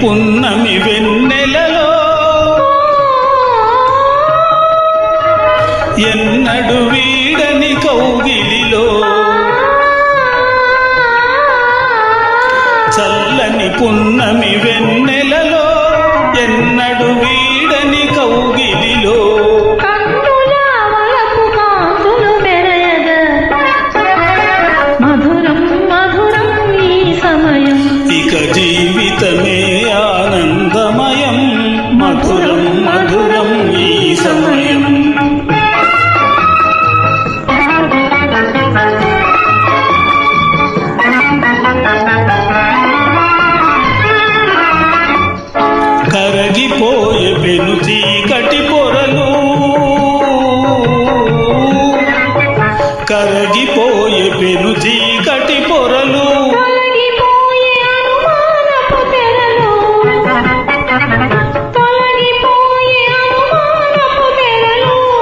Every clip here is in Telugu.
పున్నమి వెన్నెలలో ఎన్నడు వీడని కౌగిలిలో చల్లని పున్నమి వెన్నెలలో ఎన్నడు వీడని కౌగిలిలో ఇక జీవితమే ఆనందమయం మధురం మధురం ఈ సమయం కరగిపోయే పెను చీకటి పొరలు కరగిపోయే పెను చీకటి పొరలు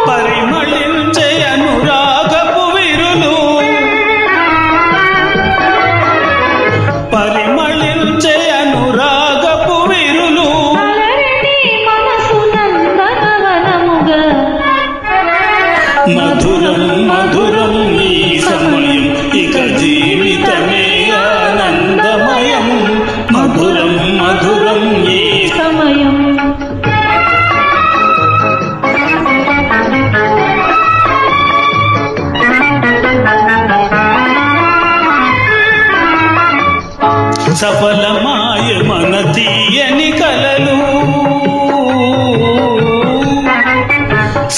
పరిమళించే అనురాగపు విరులు పరిమళించే అనురాగపు విరులు మధురం మధురం ఈ సమయం ఇక జీవితమే ఆనందమయం మధురం మధురం ఈ సమయం సఫలమాయ మన తీయని కలలు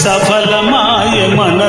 సఫలమాయ మన